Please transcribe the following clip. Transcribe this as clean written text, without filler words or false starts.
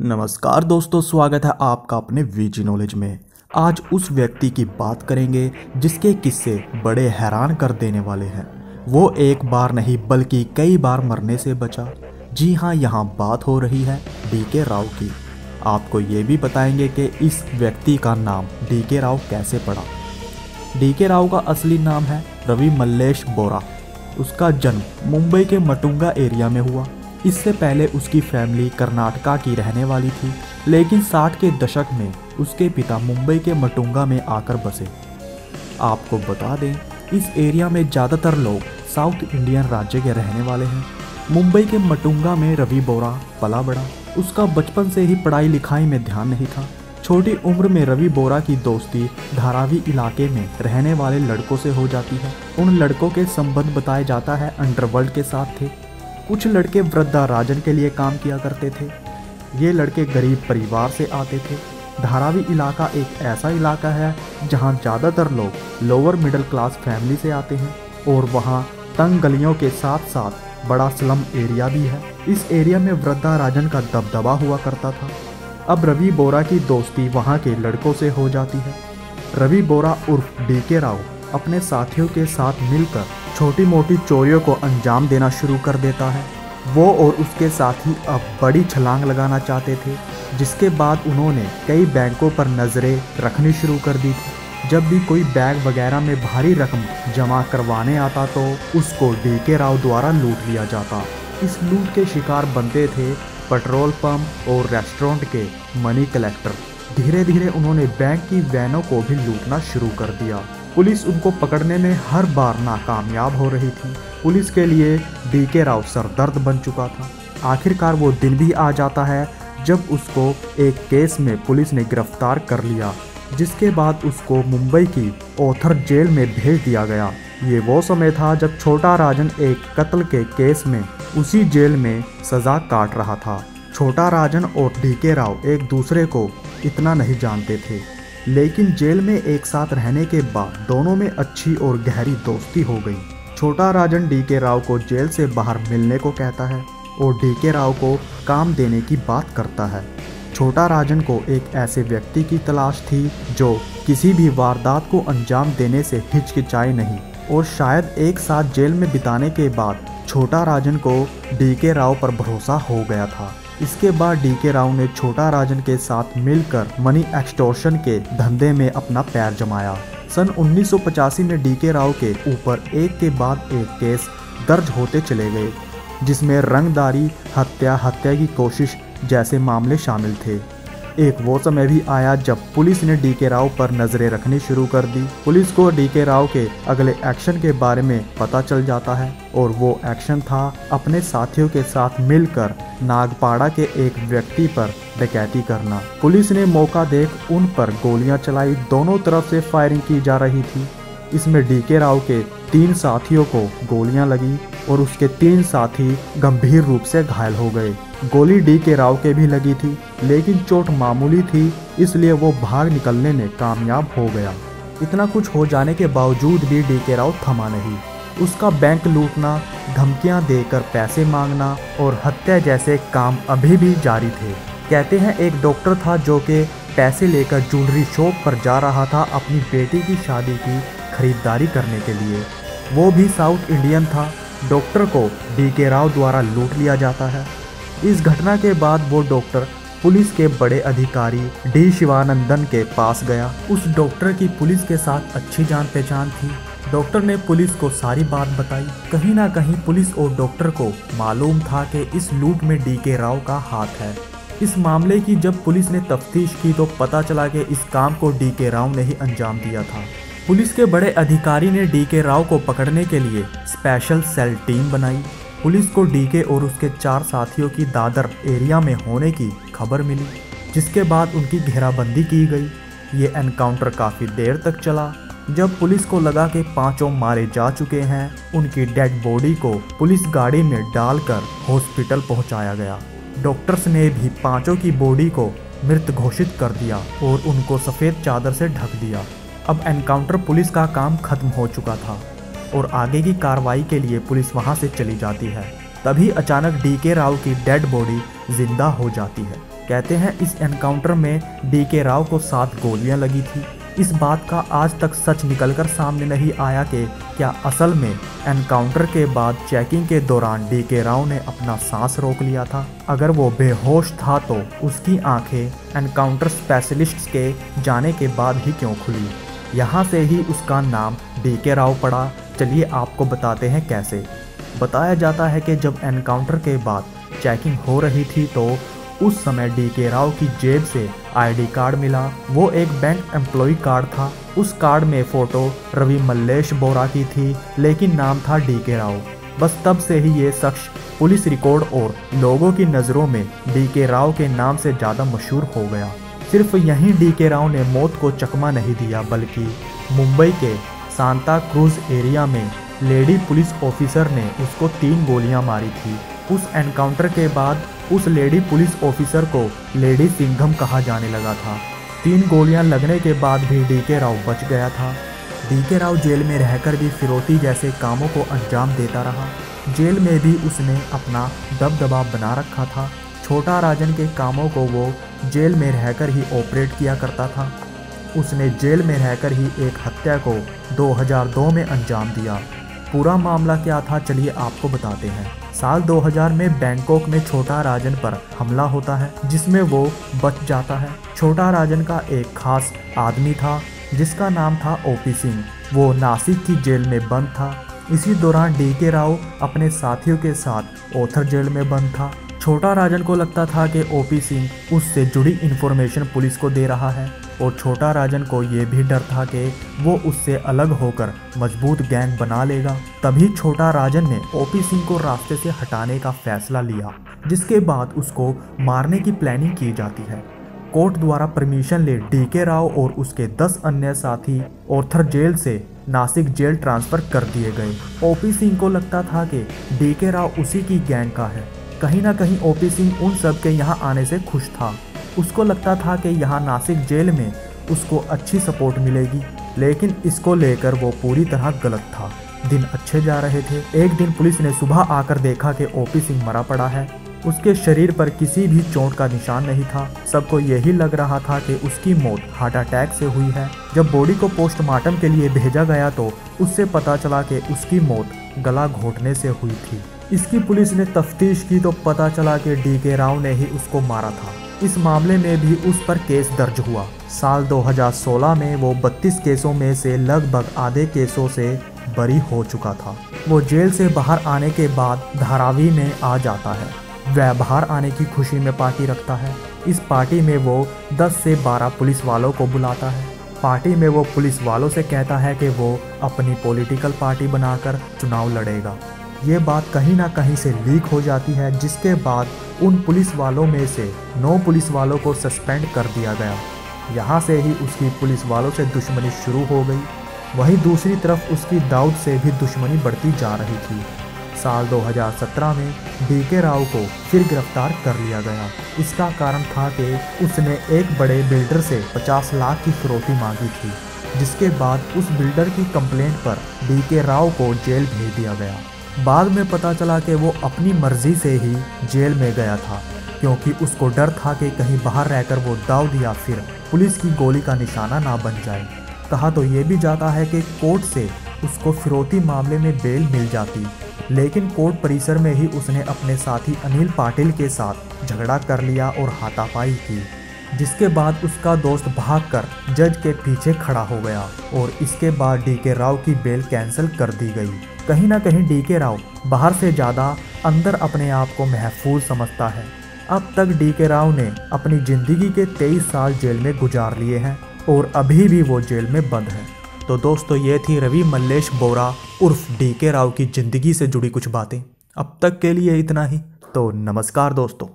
नमस्कार दोस्तों, स्वागत है आपका अपने वीजी नॉलेज में। आज उस व्यक्ति की बात करेंगे जिसके किस्से बड़े हैरान कर देने वाले हैं। वो एक बार नहीं बल्कि कई बार मरने से बचा। जी हाँ, यहाँ बात हो रही है डीके राव की। आपको ये भी बताएंगे कि इस व्यक्ति का नाम डीके राव कैसे पड़ा। डीके राव का असली नाम है रवि मल्लेश बोरा। उसका जन्म मुंबई के मटुंगा एरिया में हुआ। इससे पहले उसकी फैमिली कर्नाटका की रहने वाली थी, लेकिन 60 के दशक में उसके पिता मुंबई के मटुंगा में आकर बसे। आपको बता दें, इस एरिया में ज़्यादातर लोग साउथ इंडियन राज्य के रहने वाले हैं। मुंबई के मटुंगा में रवि बोरा पला बड़ा। उसका बचपन से ही पढ़ाई लिखाई में ध्यान नहीं था। छोटी उम्र में रवि बोरा की दोस्ती धारावी इलाके में रहने वाले लड़कों से हो जाती है। उन लड़कों के संबंध बताया जाता है अंडरवर्ल्ड के साथ थे। कुछ लड़के वृद्धा राजन के लिए काम किया करते थे। ये लड़के गरीब परिवार से आते थे। धारावी इलाका एक ऐसा इलाका है जहाँ ज़्यादातर लोग लोअर मिडिल क्लास फैमिली से आते हैं और वहाँ तंग गलियों के साथ साथ बड़ा स्लम एरिया भी है। इस एरिया में वृद्धा राजन का दबदबा हुआ करता था। अब रवि बोरा की दोस्ती वहाँ के लड़कों से हो जाती है। रवि बोरा उर्फ डीके राव अपने साथियों के साथ मिलकर छोटी मोटी चोरियों को अंजाम देना शुरू कर देता है। वो और उसके साथी अब बड़ी छलांग लगाना चाहते थे, जिसके बाद उन्होंने कई बैंकों पर नज़रें रखनी शुरू कर दी थी। जब भी कोई बैग वगैरह में भारी रकम जमा करवाने आता तो उसको डीके राव द्वारा लूट लिया जाता। इस लूट के शिकार बनते थे पेट्रोल पंप और रेस्टोरेंट के मनी कलेक्टर। धीरे धीरे उन्होंने बैंक की वैनों को भी लूटना शुरू कर दिया। पुलिस उनको पकड़ने में हर बार नाकामयाब हो रही थी। पुलिस के लिए डीके राव सरदर्द बन चुका था। आखिरकार वो दिन भी आ जाता है जब उसको एक केस में पुलिस ने गिरफ्तार कर लिया, जिसके बाद उसको मुंबई की ओथर जेल में भेज दिया गया। ये वो समय था जब छोटा राजन एक कत्ल के केस में उसी जेल में सज़ा काट रहा था। छोटा राजन और डीके राव एक दूसरे को इतना नहीं जानते थे, लेकिन जेल में एक साथ रहने के बाद दोनों में अच्छी और गहरी दोस्ती हो गई। छोटा राजन डीके राव को जेल से बाहर मिलने को कहता है और डीके राव को काम देने की बात करता है। छोटा राजन को एक ऐसे व्यक्ति की तलाश थी जो किसी भी वारदात को अंजाम देने से हिचकिचाए नहीं, और शायद एक साथ जेल में बिताने के बाद छोटा राजन को डीके राव पर भरोसा हो गया था। इसके बाद डीके राव ने छोटा राजन के साथ मिलकर मनी एक्सटॉर्शन के धंधे में अपना पैर जमाया। सन 1985 में डीके राव के ऊपर एक के बाद एक केस दर्ज होते चले गए, जिसमें रंगदारी, हत्या की कोशिश जैसे मामले शामिल थे। एक वो समय भी आया जब पुलिस ने डीके राव पर नजरें रखनी शुरू कर दी। पुलिस को डीके राव के अगले एक्शन के बारे में पता चल जाता है, और वो एक्शन था अपने साथियों के साथ मिलकर नागपाड़ा के एक व्यक्ति पर डकैती करना। पुलिस ने मौका देख उन पर गोलियां चलाई। दोनों तरफ से फायरिंग की जा रही थी। इसमें डीके राव के 3 साथियों को गोलियां लगी और उसके 3 साथी गंभीर रूप से घायल हो गए। गोली डीके राव के भी लगी थी, लेकिन चोट मामूली थी, इसलिए वो भाग निकलने में कामयाब हो गया। इतना कुछ हो जाने के बावजूद भी डीके राव थमा नहीं। उसका बैंक लूटना, धमकियां देकर पैसे मांगना और हत्या जैसे काम अभी भी जारी थे। कहते हैं एक डॉक्टर था जो कि पैसे लेकर ज्वेलरी शॉप पर जा रहा था अपनी बेटी की शादी की खरीदारी करने के लिए। वो भी साउथ इंडियन था। डॉक्टर को डीके राव द्वारा लूट लिया जाता है। इस घटना के बाद वो डॉक्टर पुलिस के बड़े अधिकारी डी शिवानंदन के पास गया। उस डॉक्टर की पुलिस के साथ अच्छी जान पहचान थी। डॉक्टर ने पुलिस को सारी बात बताई। कहीं ना कहीं पुलिस और डॉक्टर को मालूम था कि इस लूट में डीके राव का हाथ है। इस मामले की जब पुलिस ने तफ्तीश की तो पता चला कि इस काम को डीके राव ने ही अंजाम दिया था। पुलिस के बड़े अधिकारी ने डीके राव को पकड़ने के लिए स्पेशल सेल टीम बनाई। पुलिस को डीके और उसके 4 साथियों की दादर एरिया में होने की खबर मिली, जिसके बाद उनकी घेराबंदी की गई। ये एनकाउंटर काफ़ी देर तक चला। जब पुलिस को लगा कि 5 मारे जा चुके हैं, उनकी डेड बॉडी को पुलिस गाड़ी में डालकर हॉस्पिटल पहुंचाया गया। डॉक्टर्स ने भी 5 की बॉडी को मृत घोषित कर दिया और उनको सफ़ेद चादर से ढक दिया। अब एनकाउंटर पुलिस का काम खत्म हो चुका था और आगे की कार्रवाई के लिए पुलिस वहां से चली जाती है। तभी अचानक डीके राव की डेड बॉडी जिंदा हो जाती है। कहते हैं इस एनकाउंटर में डीके राव को 7 गोलियां लगी थी। इस बात का आज तक सच निकलकर सामने नहीं आया कि क्या असल में एनकाउंटर के बाद चेकिंग के दौरान डीके राव ने अपना सांस रोक लिया था। अगर वो बेहोश था तो उसकी आंखें एनकाउंटर स्पेशलिस्ट के जाने के बाद ही क्यों खुली। यहाँ से ही उसका नाम डीके राव पड़ा। चलिए आपको बताते हैं कैसे। बताया जाता है कि जब एनकाउंटर के बाद चेकिंग हो रही थी तो उस समय डीके राव की जेब से आईडी कार्ड मिला। वो एक बैंक एम्प्लॉय कार्ड था। उस कार्ड में फोटो रवि मल्लेश बोरा की थी, लेकिन नाम था डीके राव। बस तब से ही ये शख्स पुलिस रिकॉर्ड और लोगों की नज़रों में डीके राव के नाम से ज़्यादा मशहूर हो गया। सिर्फ यहीं डीके राव ने मौत को चकमा नहीं दिया, बल्कि मुंबई के सांता क्रूज एरिया में लेडी पुलिस ऑफिसर ने उसको 3 गोलियां मारी थी। उस एनकाउंटर के बाद उस लेडी पुलिस ऑफिसर को लेडी सिंघम कहा जाने लगा था। 3 गोलियां लगने के बाद भी डीके राव बच गया था। डीके राव जेल में रहकर भी फिरौती जैसे कामों को अंजाम देता रहा। जेल में भी उसने अपना दबदबा बना रखा था। छोटा राजन के कामों को वो जेल में रहकर ही ऑपरेट किया करता था। उसने जेल में रहकर ही एक हत्या को 2002 में अंजाम दिया। पूरा मामला क्या था चलिए आपको बताते हैं। साल 2000 में बैंकॉक में छोटा राजन पर हमला होता है, जिसमें वो बच जाता है। छोटा राजन का एक खास आदमी था जिसका नाम था ओपी सिंह। वो नासिक की जेल में बंद था। इसी दौरान डीके राव अपने साथियों के साथ ओथर जेल में बंद था। छोटा राजन को लगता था कि ओपी सिंह उससे जुड़ी इन्फॉर्मेशन पुलिस को दे रहा है, और छोटा राजन को ये भी डर था कि वो उससे अलग होकर मजबूत गैंग बना लेगा। तभी छोटा राजन ने ओपी सिंह को रास्ते से हटाने का फैसला लिया, जिसके बाद उसको मारने की प्लानिंग की जाती है। कोर्ट द्वारा परमिशन ले डीके राव और उसके 10 अन्य साथी ओथर जेल से नासिक जेल ट्रांसफर कर दिए गए। ओपी सिंह को लगता था कि डीके राव उसी की गैंग का है। कहीं ना कहीं ओपी सिंह उन सब के यहाँ आने से खुश था। उसको लगता था कि यहाँ नासिक जेल में उसको अच्छी सपोर्ट मिलेगी, लेकिन इसको लेकर वो पूरी तरह गलत था। दिन अच्छे जा रहे थे। एक दिन पुलिस ने सुबह आकर देखा कि ओपी सिंह मरा पड़ा है। उसके शरीर पर किसी भी चोट का निशान नहीं था। सबको यही लग रहा था कि उसकी मौत हार्ट अटैक से हुई है। जब बॉडी को पोस्टमार्टम के लिए भेजा गया तो उससे पता चला कि उसकी मौत गला घोटने से हुई थी। इसकी पुलिस ने तफ्तीश की तो पता चला कि डीके राव ने ही उसको मारा था। इस मामले में भी उस पर केस दर्ज हुआ। साल 2016 में वो 32 केसों में से लगभग आधे केसों से बरी हो चुका था। वो जेल से बाहर आने के बाद धारावी में आ जाता है। वह बाहर आने की खुशी में पार्टी रखता है। इस पार्टी में वो 10 से 12 पुलिस वालों को बुलाता है। पार्टी में वो पुलिस वालों से कहता है कि वो अपनी पॉलिटिकल पार्टी बनाकर चुनाव लड़ेगा। ये बात कहीं ना कहीं से लीक हो जाती है, जिसके बाद उन पुलिस वालों में से 9 पुलिस वालों को सस्पेंड कर दिया गया। यहाँ से ही उसकी पुलिस वालों से दुश्मनी शुरू हो गई। वहीं दूसरी तरफ उसकी दाऊद से भी दुश्मनी बढ़ती जा रही थी। साल 2017 में डीके राव को फिर गिरफ्तार कर लिया गया। इसका कारण था कि उसने एक बड़े बिल्डर से 50 लाख की फिरौती मांगी थी, जिसके बाद उस बिल्डर की कंप्लेंट पर डीके राव को जेल भेज दिया गया। बाद में पता चला कि वो अपनी मर्जी से ही जेल में गया था, क्योंकि उसको डर था कि कहीं बाहर रहकर वो दाऊद या फिर पुलिस की गोली का निशाना ना बन जाए। कहा तो ये भी जाता है कि कोर्ट से उसको फिरौती मामले में बेल मिल जाती, लेकिन कोर्ट परिसर में ही उसने अपने साथी अनिल पाटिल के साथ झगड़ा कर लिया और हाथापाई की, जिसके बाद उसका दोस्त भागकर जज के पीछे खड़ा हो गया और इसके बाद डीके राव की बेल कैंसिल कर दी गई। कहीं ना कहीं डीके राव बाहर से ज़्यादा अंदर अपने आप को महफूज समझता है। अब तक डीके राव ने अपनी ज़िंदगी के 23 साल जेल में गुजार लिए हैं और अभी भी वो जेल में बंद है। तो दोस्तों ये थी रवि मल्लेश बोरा उर्फ डीके राव की ज़िंदगी से जुड़ी कुछ बातें। अब तक के लिए इतना ही। तो नमस्कार दोस्तों।